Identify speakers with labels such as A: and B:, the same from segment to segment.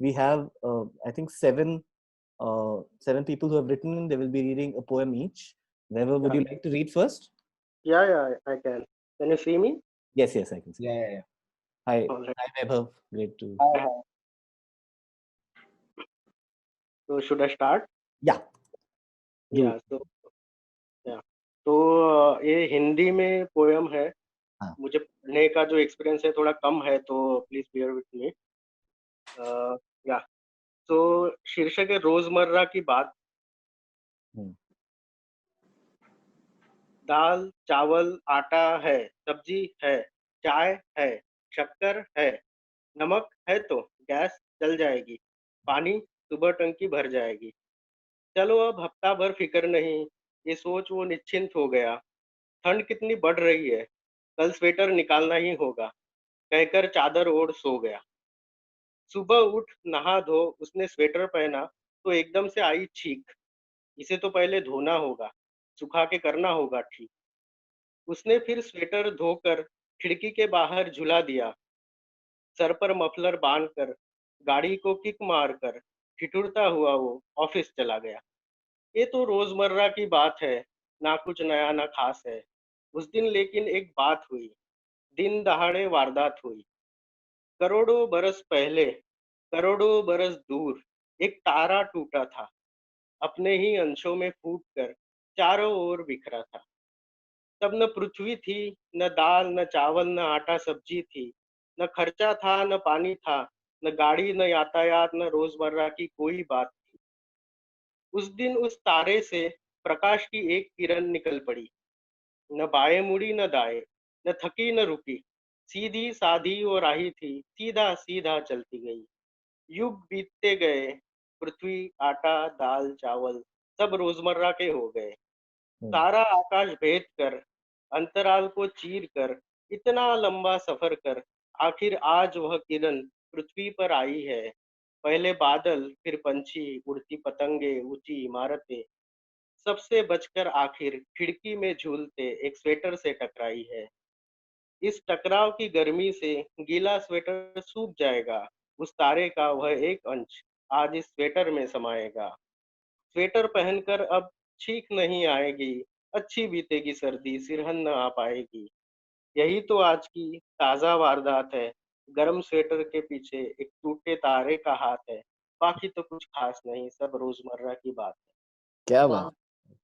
A: we have, I think, seven people who have written, and they will be reading a poem each. Weber, would
B: Yeah.
A: you like to read first?
B: Yeah, I can. Can you see me?
A: Yes, I can see.
C: Yeah.
A: Hi,
B: All right.
A: hi, Weber. Great to.
B: Hi. So should I start?
A: Yeah. Do
B: या
A: it.
B: या तो ये हिंदी में poem है.
A: हाँ.
B: मुझे पढ़ने का जो एक्सपीरियंस है थोड़ा कम है, तो प्लीज बियर विथ मी. या तो शीर्षक है रोजमर्रा की बात. दाल चावल आटा है, सब्जी है, चाय है, शक्कर है, नमक है तो गैस जल जाएगी, पानी सुबह टंकी भर जाएगी. चलो अब हफ्ता भर फिक्र नहीं, ये सोच वो निश्चिंत हो गया. ठंड कितनी बढ़ रही है, कल स्वेटर निकालना ही होगा, कहकर चादर ओढ़ सो गया. सुबह उठ नहा धो उसने स्वेटर पहना तो एकदम से आई छींक. इसे तो पहले धोना होगा, सुखा के करना होगा ठीक. उसने फिर स्वेटर धोकर खिड़की के बाहर झुला दिया. सर पर मफलर बांधकर गाड़ी को किक मारकर ठिठुरता हुआ वो ऑफिस चला गया. ये तो रोजमर्रा की बात है, ना कुछ नया ना खास है. उस दिन लेकिन एक बात हुई, दिन दहाड़े वारदात हुई. करोड़ों बरस पहले, करोड़ों बरस दूर, एक तारा टूटा था, अपने ही अंशों में फूट कर चारों ओर बिखरा था. तब न पृथ्वी थी, न दाल न चावल न आटा सब्जी थी, न खर्चा था न पानी था, न गाड़ी न यातायात न रोजमर्रा की कोई बात थी. उस दिन उस तारे से प्रकाश की एक किरण निकल पड़ी, न बाएं मुड़ी न दाएं, न थकी न रुकी, सीधी साधी और राही थी, सीधा सीधा चलती गई. युग बीतते गए, पृथ्वी आटा दाल चावल सब रोजमर्रा के हो गए. सारा आकाश भेद कर, अंतराल को चीर कर, इतना लंबा सफर कर, आखिर आज वह किरण पृथ्वी पर आई है. पहले बादल, फिर पंछी, उड़ती पतंगे, ऊंची इमारतें, सबसे बचकर आखिर खिड़की में झूलते एक स्वेटर से टकराई है. इस टकराव की गर्मी से गीला स्वेटर सूख जाएगा. उस तारे का वह एक अंश आज इस स्वेटर में समाएगा. स्वेटर पहनकर अब छींक नहीं आएगी, अच्छी बीतेगी सर्दी, सिरहन न आ पाएगी. यही तो आज की ताजा वारदात है. गर्म स्वेटर के पीछे एक टूटे तारे का हाथ है. बाकी तो कुछ खास नहीं, सब रोजमर्रा की बात है.
A: क्या
C: वाह,
A: बात,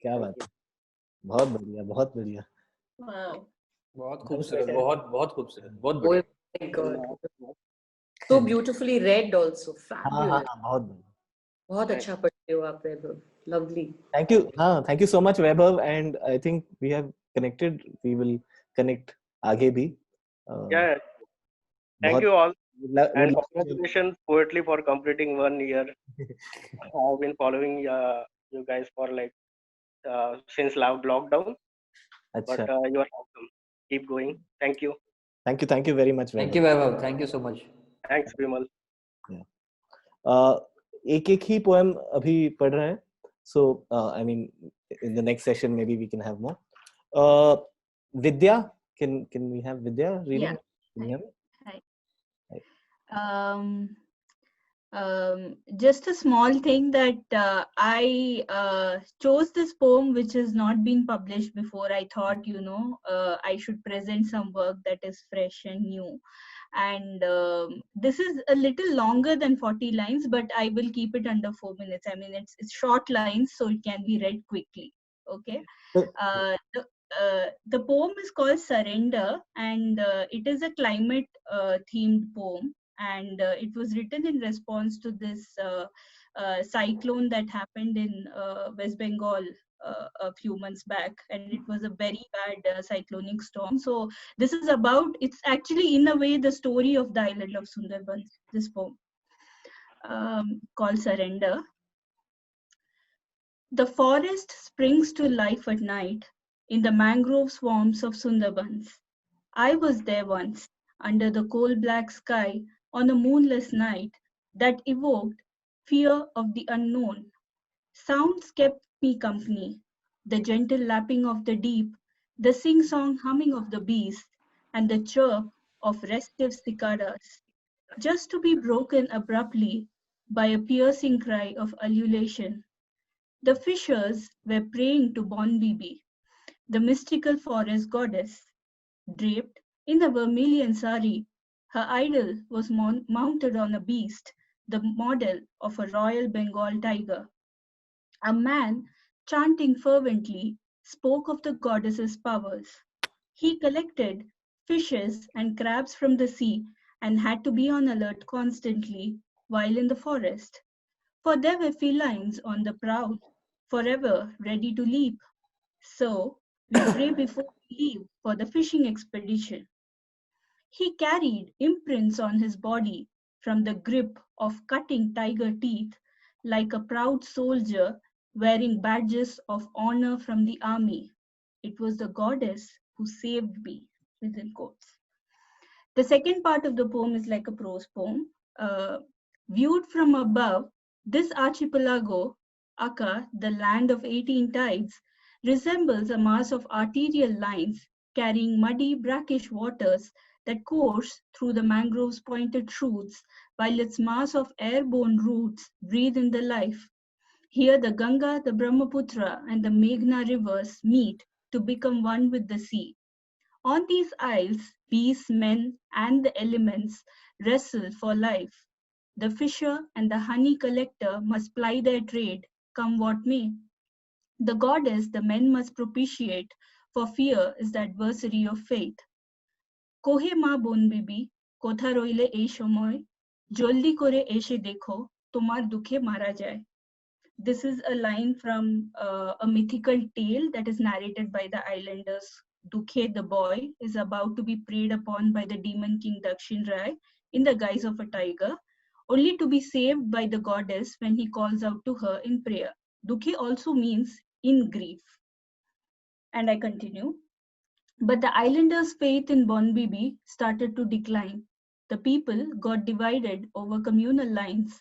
A: क्या
B: Thank
A: बात.
B: you.
A: बहुत बढ़िया, बहुत बढ़िया.
D: Wow.
C: बहुत
A: गर्म
C: खूबसूरत,
A: स्वेटर.
C: बहुत खूबसूरत, बहुत
D: Oh
C: बढ़िया.
D: my God. So beautifully read also.
A: हाँ,
D: Fabulous.
A: बहुत बढ़िया.
D: बहुत अच्छा पढ़ते हो आप वैभव. Lovely.
A: Thank you. Thank you so much, Vaibhav. And I think we have connected. We will connect आगे भी.
B: Yeah, thank
A: बहुत
B: you all,
A: would
B: and
A: love to-
B: congratulations Poetry for completing 1 year. I've been following you guys for like since lockdown, but
A: अच्छा.
B: you are awesome. Keep going. Thank you.
A: Thank you very much,
C: Thank
A: Vaibhav.
C: you, Vaibhav. Thank you so much.
B: Thanks, Vimal.
A: एक एक ही poem अभी पढ़ रहे हैं. So I mean, in the next session maybe we can have more. Vidya, can we have Vidya reading?
E: Yeah.
A: Can you hear me?
E: Hi.
A: Hi.
E: Just a small thing that I chose this poem which has not been published before. I thought, I should present some work that is fresh and new. And this is a little longer than 40 lines, but I will keep it under 4 minutes. I mean, it's short lines, so it can be read quickly. Okay. The poem is called Surrender, and it is a climate themed poem, and it was written in response to this cyclone that happened in West Bengal a few months back, and it was a very bad cyclonic storm. So this is about, it's actually in a way the story of the island of Sundarbans, this poem called Surrender. The forest springs to life at night in the mangrove swamps of Sundarbans. I was there once, under the coal black sky on a moonless night that evoked fear of the unknown. Sounds kept me company, the gentle lapping of the deep, the sing-song humming of the bees, and the chirp of restive cicadas, just to be broken abruptly by a piercing cry of ululation. The fishers were praying to Bonbibi, the mystical forest goddess. Draped in a vermilion sari, her idol was mounted on a beast, the model of a royal Bengal tiger. A man, chanting fervently, spoke of the goddess's powers. He collected fishes and crabs from the sea and had to be on alert constantly while in the forest, for there were felines on the prowl, forever ready to leap. So we pray before we leave for the fishing expedition. He carried imprints on his body from the grip of cutting tiger teeth, like a proud soldier wearing badges of honor from the army. It was the goddess who saved me, within quotes. The second part of the poem is like a prose poem. Viewed from above, this archipelago, Aka, the land of 18 tides, resembles a mass of arterial lines carrying muddy, brackish waters that course through the mangrove's pointed shoots, while its mass of airborne roots breathe in the life. Here the Ganga, the Brahmaputra, and the Meghna rivers meet to become one with the sea. On these isles, beasts, men, and the elements wrestle for life. The fisher and the honey collector must ply their trade, come what may. The goddess the men must propitiate, for fear is the adversary of faith. কোহে মা বনবিবি কোথা রইলে এই সময় জলদি করে এসে দেখো তোমার দুঃখে মারা যায়. This is a line from a mythical tale that is narrated by the islanders. Dukhe, the boy, is about to be preyed upon by the demon king Dakshin Rai in the guise of a tiger, only to be saved by the goddess when he calls out to her in prayer. Dukhe also means in grief. And I continue. But the islanders' faith in Bonbibi started to decline. The people got divided over communal lines.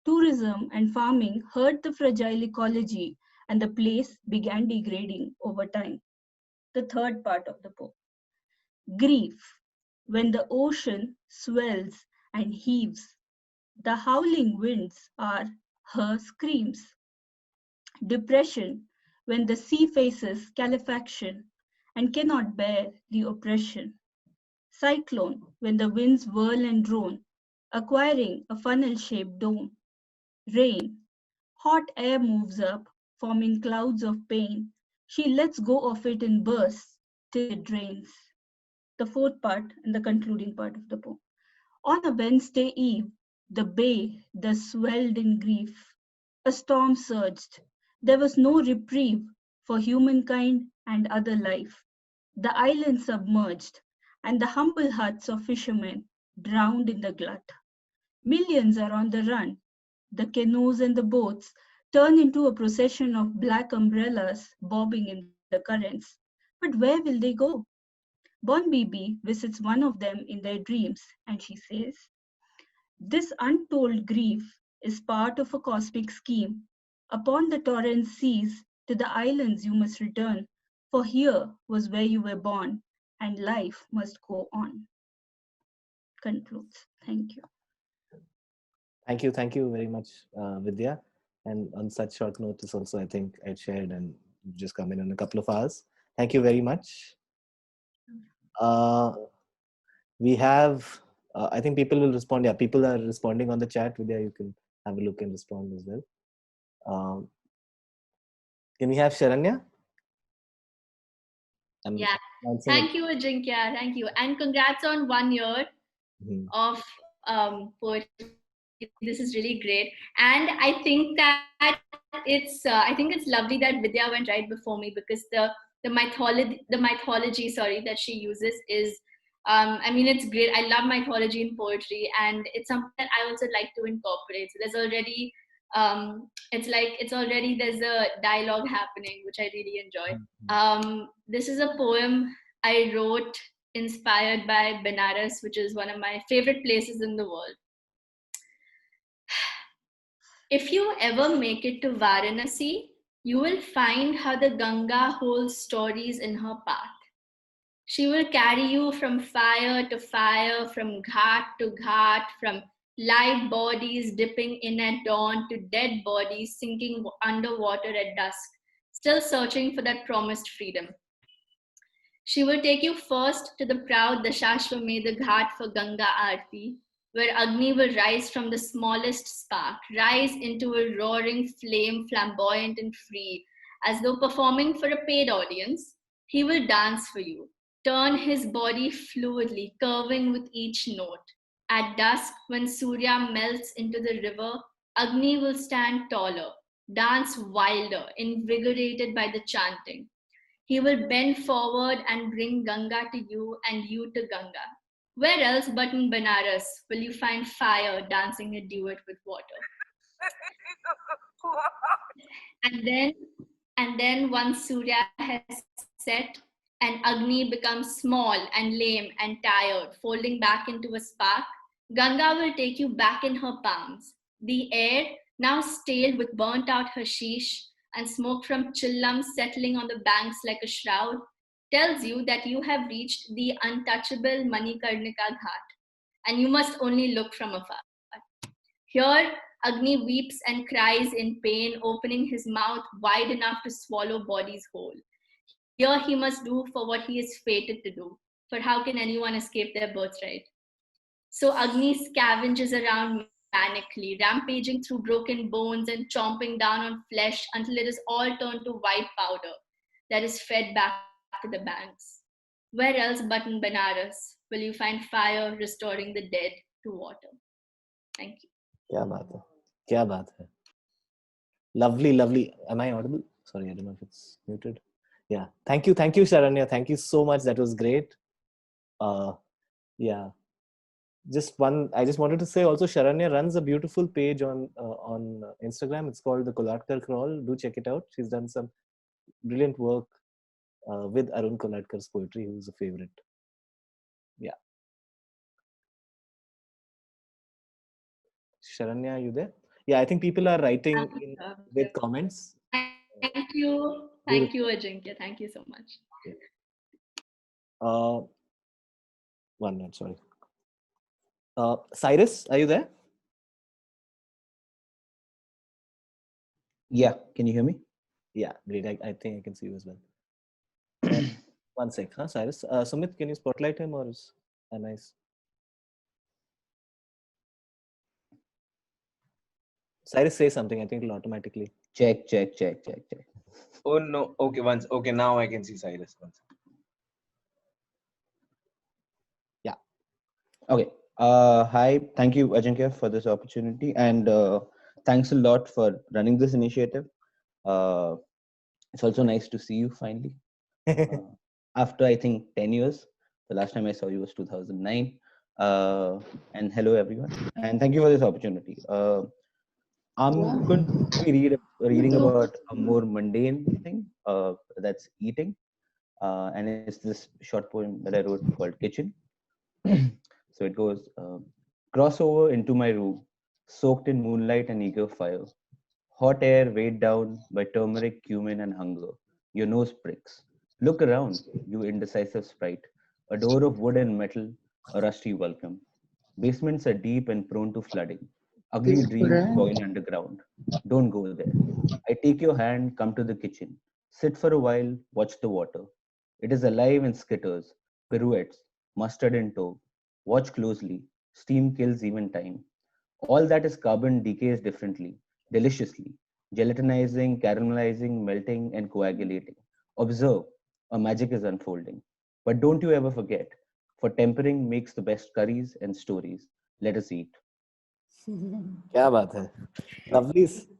E: Tourism and farming hurt the fragile ecology, and the place began degrading over time. The third part of the poem. Grief, when the ocean swells and heaves, the howling winds are her screams. Depression, when the sea faces calefaction and cannot bear the oppression. Cyclone, when the winds whirl and drone, acquiring a funnel-shaped dome. Rain, hot air moves up, forming clouds of pain. She lets go of it in bursts till it drains. The fourth part and the concluding part of the poem. On a Wednesday eve, the bay thus swelled in grief. A storm surged. There was no reprieve for humankind and other life. The island submerged, and the humble huts of fishermen drowned in the glut. Millions are on the run. The canoes and the boats turn into a procession of black umbrellas bobbing in the currents. But where will they go? Bonbibi visits one of them in their dreams, and she says, "This untold grief is part of a cosmic scheme. Upon the torrent seas, to the islands you must return, for here was where you were born, and life must go on." Concludes. Thank you.
A: Thank you very much, Vidya. And on such short notice also, I think I shared and just come in a couple of hours. Thank you very much. We have, I think people will respond. Yeah, people are responding on the chat. Vidya, you can have a look and respond as well. Can we have Sharanya?
F: Yeah, thank you, Ajinkya. Thank you. And congrats on 1 year of poetry. This is really great. And I think that it's lovely that Vidya went right before me, because the mythology that she uses is it's great. I love mythology in poetry, and it's something that I also like to incorporate. So there's already there's a dialogue happening, which I really enjoy. This is a poem I wrote inspired by Benares, which is one of my favorite places in the world. If you ever make it to Varanasi, you will find how the Ganga holds stories in her path. She will carry you from fire to fire, from ghat to ghat, from live bodies dipping in at dawn to dead bodies sinking underwater at dusk, still searching for that promised freedom. She will take you first to the proud Dashashwamedha Ghat for Ganga Aarti, where Agni will rise from the smallest spark, rise into a roaring flame, flamboyant and free, as though performing for a paid audience. He will dance for you, turn his body fluidly, curving with each note. At dusk, when Surya melts into the river, Agni will stand taller, dance wilder, invigorated by the chanting. He will bend forward and bring Ganga to you and you to Ganga. Where else but in Banaras will you find fire dancing a duet with water? And then once Surya has set and Agni becomes small and lame and tired, folding back into a spark, Ganga will take you back in her palms. The air, now stale with burnt out hashish and smoke from chillams settling on the banks like a shroud, tells you that you have reached the untouchable Manikarnika Ghat, and you must only look from afar. Here, Agni weeps and cries in pain, opening his mouth wide enough to swallow bodies whole. Here he must do for what he is fated to do, for how can anyone escape their birthright? So Agni scavenges around manically, rampaging through broken bones and chomping down on flesh until it is all turned to white powder that is fed back to the banks. Where else but in Banaras will you find fire restoring the dead to water? Thank you.
A: क्या बात है, क्या बात है. Lovely, lovely. Am I audible? Sorry, I don't know if it's muted. Yeah. Thank you, Sharanya. Thank you so much. That was great. Yeah. I just wanted to say also, Sharanya runs a beautiful page on Instagram. It's called the Koladkar Crawl. Do check it out. She's done some brilliant work with Arun Koladkar's poetry, who's a favorite. Yeah. Sharanya, are you there? Yeah, I think people are writing with comments.
F: Thank you. Thank you, Ajinkya. Thank you so much.
A: Okay. 1 minute, sorry. Cyrus, are you there?
G: Yeah, can you hear me?
A: Yeah, great. I think I can see you as well. 1 sec, huh, Cyrus? Sumit, can you spotlight him or is nice? Cyrus, say something. I think it'll automatically.
G: Check.
H: Oh no. Okay, once. Okay, now I can see Cyrus.
A: Yeah.
G: Okay. Hi. Thank you, Ajinkya, for this opportunity, and thanks a lot for running this initiative. It's also nice to see you finally. After I think 10 years. The last time I saw you was 2009. And hello everyone, and thank you for this opportunity. I'm going to be reading about a more mundane thing, that's eating, and it's this short poem that I wrote called Kitchen. So it goes, cross over into my room, soaked in moonlight and eager fire. Hot air weighed down by turmeric, cumin, and hunger. Your nose pricks. Look around, you indecisive sprite. A door of wood and metal, a rusty welcome. Basements are deep and prone to flooding. Ugly dreams boil underground. Don't go there. I take your hand, come to the kitchen. Sit for a while, watch the water. It is alive and skitters, pirouettes, mustard in tow. Watch closely. Steam kills even time. All that is carbon decays differently, deliciously, gelatinizing, caramelizing, melting, and coagulating. Observe, a magic is unfolding. But don't you ever forget, for tempering makes the best curries and stories. Let us eat.
A: Kya baat hai.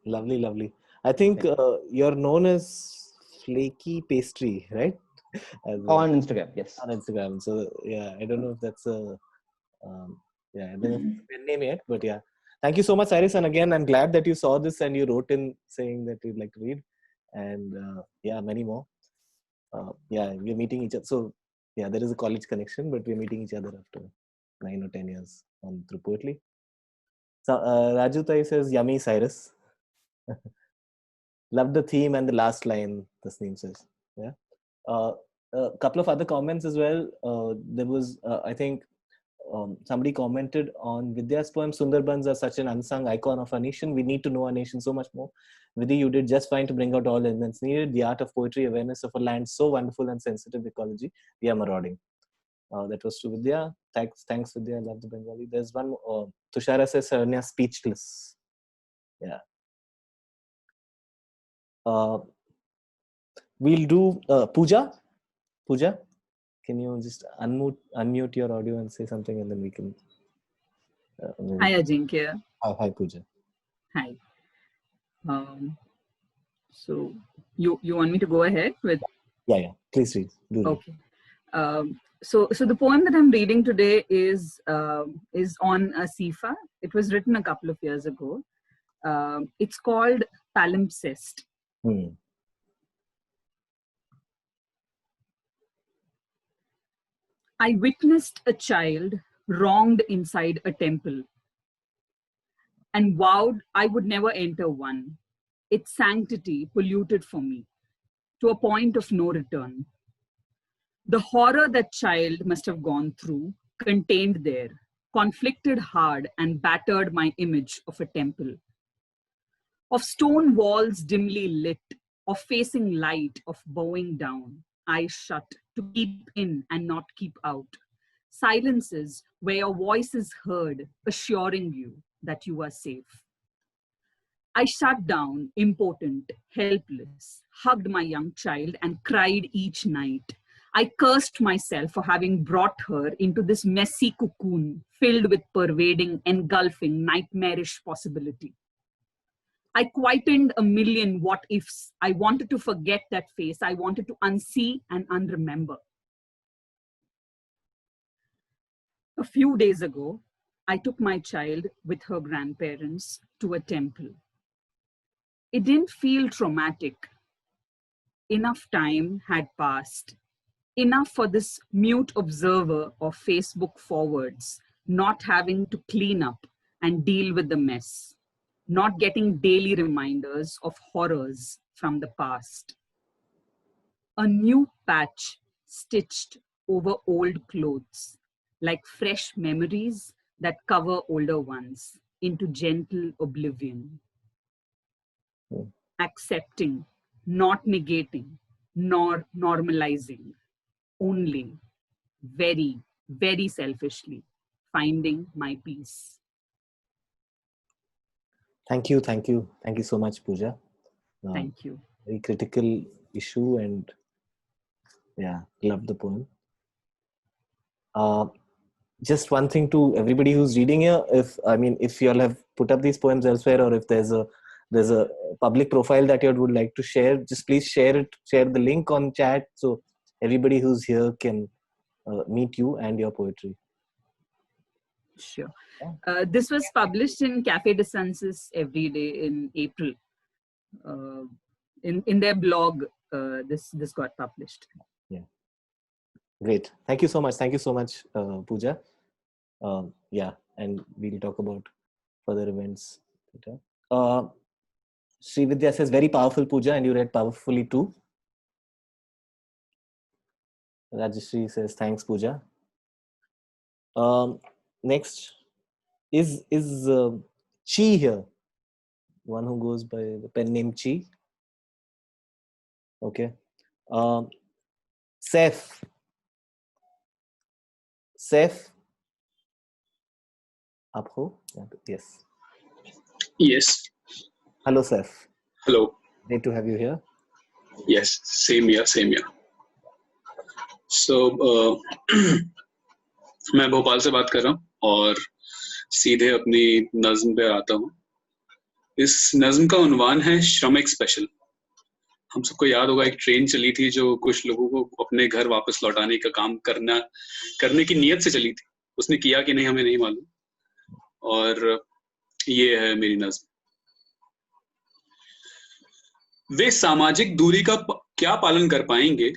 A: Lovely. I think you're known as Flaky Pastry, right?
G: On Instagram, yes.
A: On Instagram. So yeah, I don't know if that's a I don't know if it's a pen name yet, but yeah. Thank you so much, Cyrus. And again, I'm glad that you saw this and you wrote in saying that you'd like to read. And yeah, many more. Yeah, we're meeting each other. So yeah, there is a college connection, but we're meeting each other after 9 or 10 years through poetry. So Raju Tai says, yummy, Cyrus. Love the theme and the last line, Tasneem says. Yeah. A couple of other comments as well. There was, I think, somebody commented on Vidya's poem, Sundarbans are such an unsung icon of our nation. We need to know our nation so much more. Vidya, you did just fine to bring out all elements needed. The art of poetry, awareness of a land so wonderful and sensitive ecology. We are marauding. That was to Vidya. Thanks Vidya. I love the Bengali. There's one more. Tushara says, Saranya, speechless. Yeah. We'll do Pooja. Pooja, can you just unmute your audio and say something, and then we can.
I: Hi, Ajinkya.
A: Hi, Pooja.
I: Hi. So you want me to go ahead with?
A: Yeah. Please read.
I: Okay. So the poem that I'm reading today is on Asifa. It was written a couple of years ago. It's called Palimpsest. I witnessed a child wronged inside a temple and vowed I would never enter one. Its sanctity polluted for me to a point of no return. The horror that child must have gone through, contained there, conflicted hard and battered my image of a temple. Of stone walls dimly lit, of facing light, of bowing down, eyes shut, to keep in and not keep out. Silences where your voice is heard, assuring you that you are safe. I shut down, impotent, helpless, hugged my young child and cried each night. I cursed myself for having brought her into this messy cocoon filled with pervading, engulfing, nightmarish possibility. I quietened a million what-ifs. I wanted to forget that face. I wanted to unsee and unremember. A few days ago, I took my child with her grandparents to a temple. It didn't feel traumatic. Enough time had passed. Enough for this mute observer of Facebook forwards, not having to clean up and deal with the mess. Not getting daily reminders of horrors from the past. A new patch stitched over old clothes, like fresh memories that cover older ones into gentle oblivion. Accepting, not negating, nor normalizing, only, very, very selfishly, finding my peace.
A: Thank you so much, Pooja.
I: Thank you.
A: Very critical issue, and love the poem. Just one thing to everybody who's reading here: if you all have put up these poems elsewhere, or if there's a public profile that you would like to share, just please share it. Share the link on chat so everybody who's here can meet you and your poetry.
I: Sure. This was published in Café de Census every day in April. In their blog, this got published.
A: Yeah. Great. Thank you so much. Pooja. And we'll talk about further events later. Sri Vidya says, very powerful, Pooja, and you read powerfully too. Rajeshri says, thanks, Pooja. Next is Chi here, one who goes by the pen name Chi. Okay. Saif, आप हो?
J: Yes.
A: Hello, Saif.
J: Hello.
A: Great to have you here.
J: Yes, same here. So, मैं भोपाल से बात कर रहा हूँ और सीधे अपनी नज्म पे आता हूँ. इस नज्म का उन्वान है श्रमिक स्पेशल. हम सबको याद होगा एक ट्रेन चली थी जो कुछ लोगों को अपने घर वापस लौटाने का काम करने की नीयत से चली थी. उसने किया कि नहीं हमें नहीं मालूम. और ये है मेरी नज्म. वे सामाजिक दूरी का क्या पालन कर पाएंगे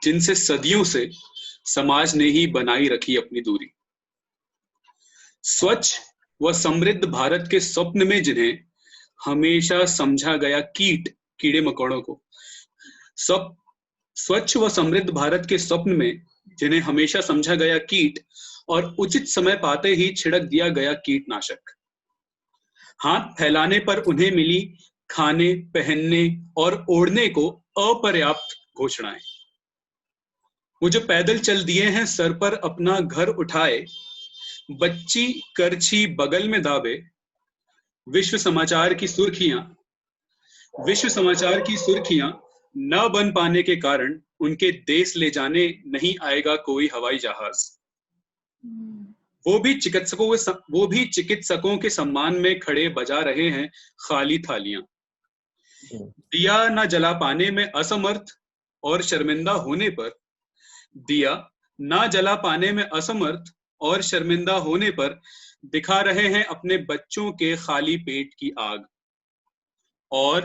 J: जिनसे सदियों से समाज ने ही बनाई रखी अपनी दूरी. स्वच्छ व समृद्ध भारत के स्वप्न में जिन्हें हमेशा समझा गया कीड़े मकोड़ों को. स्वच्छ व समृद्ध भारत के स्वप्न में जिन्हें हमेशा समझा गया कीट और उचित समय पाते ही छिड़क दिया गया कीटनाशक। हाथ फैलाने पर उन्हें मिली खाने, पहनने और ओढ़ने को अपर्याप्त घोषणाएं। वो जो पैदल चल दिए हैं सर पर अपना घर उठाए, बच्ची करछी बगल में दाबे, विश्व समाचार की सुर्खियां न बन पाने के कारण उनके देश ले जाने नहीं आएगा कोई हवाई जहाज। वो भी चिकित्सकों के सम्मान में खड़े बजा रहे हैं खाली थालियां। दिया न जला पाने में असमर्थ और शर्मिंदा होने पर दिखा रहे हैं अपने बच्चों के खाली पेट की आग। और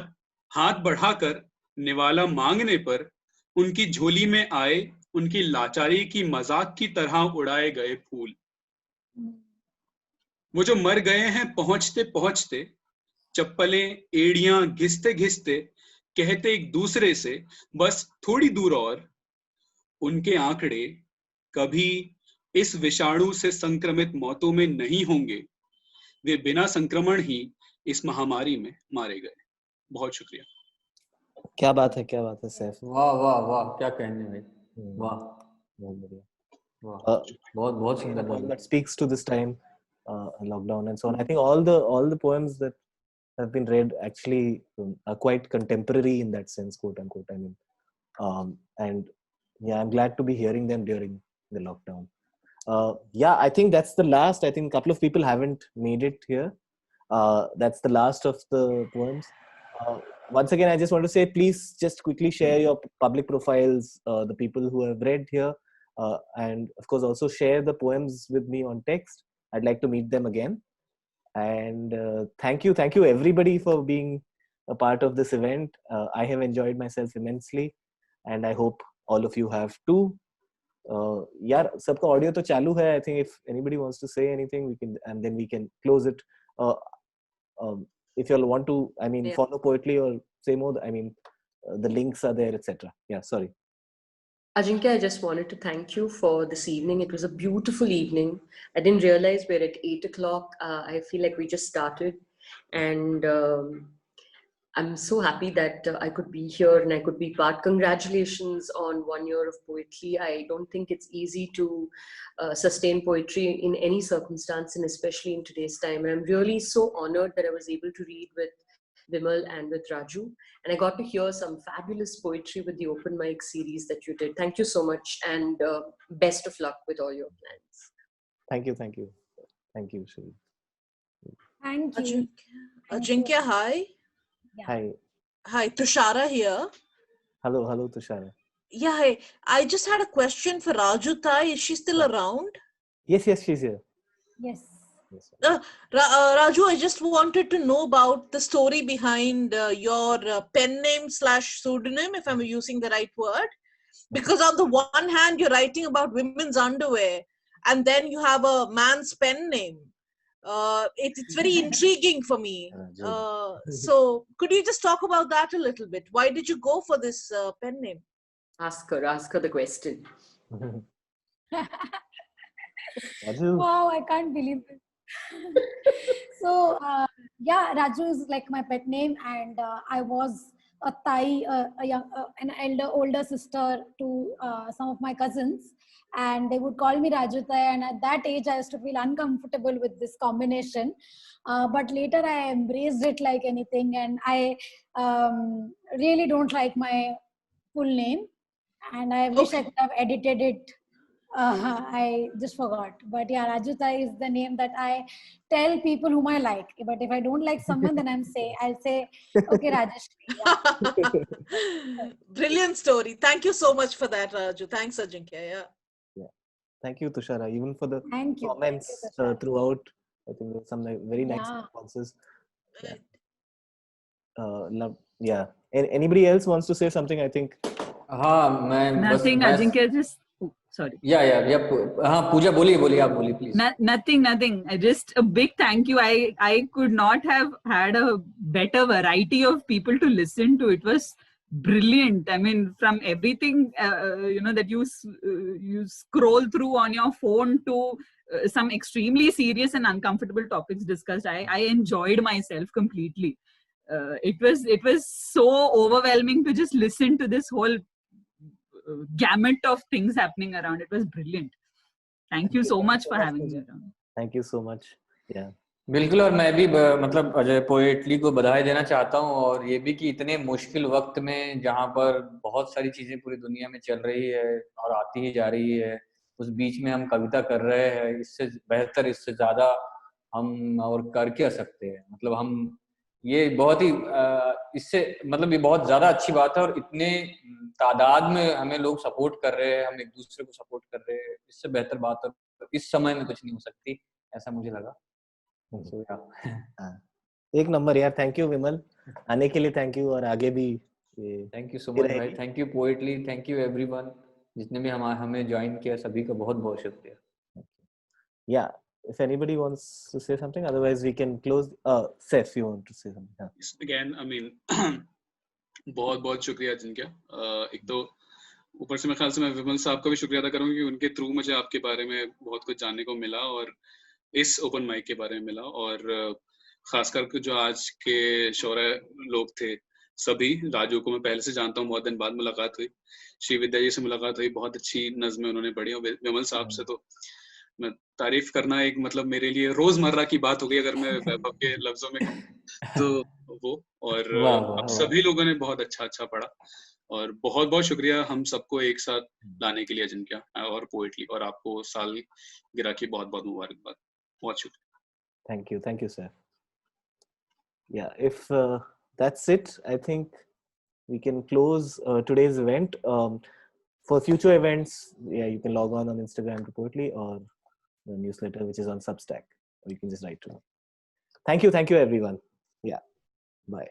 J: हाथ बढ़ाकर निवाला मांगने पर उनकी झोली में आए उनकी लाचारी की मजाक की तरह उड़ाए गए फूल। वो जो मर गए हैं पहुंचते पहुंचते, चप्पलें एड़ियां घिसते घिसते कहते एक दूसरे से बस थोड़ी दूर और, उनके आंकड़े कभी इस विषाणु से संक्रमित मौतों में नहीं होंगे, वे बिना संक्रमण ही इस महामारी में मारे गए। बहुत शुक्रिया।
A: क्या बात है सैफ।
C: वाह वाह वाह, क्या कहने भाई, वाह
A: बहुत बढ़िया।
C: वाह, बहुत बहुत सुंदर
A: poem that speaks to this time, lockdown and so on. I think all the poems that have been read actually are quite contemporary in that sense, quote unquote. I mean, and yeah, I'm glad to be hearing them during the lockdown. Yeah, I think that's the last. I think a couple of people haven't made it here. That's the last of the poems. Once again, I just want to say, please just quickly share your public profiles, the people who have read here, and of course also share the poems with me on text. I'd like to meet them again. And thank you everybody for being a part of this event. I have enjoyed myself immensely, and I hope all of you have too. यार सबका audio तो चालू है. I think if anybody wants to say anything, we can, and then we can close it. If you all want to, I mean, follow Poetly or say more, I mean, the links are there, etc. Yeah, sorry.
D: Ajinkya, I just wanted to thank you for this evening. It was a beautiful evening. I didn't realize we're at 8 o'clock. I feel like we just started. And I'm so happy that I could be here and I could be part. Congratulations on 1 year of Poetly. I don't think it's easy to sustain poetry in any circumstance, and especially in today's time. And I'm really so honored that I was able to read with Vimal and with Raju. And I got to hear some fabulous poetry with the open mic series that you did. Thank you so much, and best of luck with all your plans.
A: Thank you. Shri.
K: Thank you. Ajinkya, hi.
A: Yeah.
K: Hi, Tushara here.
A: Hello, Tushara.
K: Yeah, hi. I just had a question for Raju Thai. Is she still around?
A: Yes, she's here.
L: Yes.
K: Raju, I just wanted to know about the story behind your pen name / pseudonym, if I'm using the right word. Because on the one hand, you're writing about women's underwear, and then you have a man's pen name. It's very intriguing for me. So could you just talk about that a little bit? Why did you go for this pen name?
D: Ask her the question.
L: Wow, I can't believe it. So yeah, Raju is like my pet name, and I was a Thai, an older sister to some of my cousins, and they would call me Raju Thai, and at that age I used to feel uncomfortable with this combination, but later I embraced it like anything, and I really don't like my full name, and I wish I could have edited it. I just forgot, but yeah, Raju Thai is the name that I tell people whom I like. But if I don't like someone, then I'll say, okay, Rajeshri. Yeah.
K: Brilliant story. Thank you so much for that, Raju. Thanks, Ajinkya.
A: Yeah. Thank you, Tushara, even for the
L: comments
A: throughout. I think there's some very nice responses. Yeah. Anybody else wants to say something? I think.
I: Nothing. Ajinkya just. Sorry.
C: Yeah. Pooja, बोलिए आप बोलिए please.
I: Nothing. Just a big thank you. I could not have had a better variety of people to listen to. It was brilliant. I mean, from everything that you scroll through on your phone to some extremely serious and uncomfortable topics discussed, I enjoyed myself completely. It was so overwhelming to just listen to this whole gamut of things happening around. It was brilliant. Thank you so much for having me around.
A: Thank you so much. Yeah.
C: बिल्कुल, और मैं भी मतलब अजय पोएटली को बधाई देना चाहता हूँ, और ये भी कि इतने मुश्किल वक्त में जहाँ पर बहुत सारी चीजें पूरी दुनिया में चल रही है और आती ही जा रही है, उस बीच में हम कविता कर रहे हैं। इससे बेहतर, इससे ज्यादा हम और कर क्या सकते हैं। मतलब हम ये बहुत ही इससे मतलब ये बहुत ज्यादा अच्छी बात है, और इतने तादाद में हमें लोग सपोर्ट कर रहे हैं, हम एक दूसरे को सपोर्ट कर रहे हैं। इससे बेहतर बात और इस समय में कुछ नहीं हो सकती, ऐसा मुझे लगा। So, yeah.
A: एक नंबर यार। थैंक यू विमल, आने के लिए थैंक यू, और आगे भी
C: थैंक यू सो मच भाई। Thank you Poetly, thank you everyone जिसने भी हमें ज्वाइन किया, सभी का बहुत बहुत शुक्रिया।
A: Yeah, if anybody wants to say something, otherwise we can close. Seth, you want to say something? Yeah.
J: Again, I mean, बहुत बहुत शुक्रिया अजिंक्य। एक तो ऊपर से मेरे ख्याल से मैं विमल साहब का भी शुक्रिया अदा करूंगा कि उनके थ्रू मुझे आपके बारे में बहुत कुछ जानने को मिला, और इस ओपन माइक के बारे में मिला, और खासकर जो आज के शौर्य लोग थे सभी, राजू को मैं पहले से जानता हूँ, बहुत दिन बाद मुलाकात हुई, श्री विद्या जी से मुलाकात हुई, बहुत अच्छी नज़्में उन्होंने पढ़ी, और विमल साहब से तो मैं तारीफ करना एक मतलब मेरे लिए रोजमर्रा की बात हो गई अगर मैं वैभव के लफ्जों में कहूं तो वो, और अब सभी लोगों ने बहुत अच्छा पढ़ा, और बहुत बहुत शुक्रिया हम सबको एक साथ लाने के लिए अजिंक्य और पोएटली, और आपको सालगिरह की बहुत बहुत मुबारकबाद। बहुत शुक्रिया।
A: Thank you sir. Yeah, if that's it, I think we can close today's event. For future events, yeah, you can log on Instagram to Poetly, or the newsletter which is on Substack, or you can just write to me. Thank you everyone. Yeah, bye.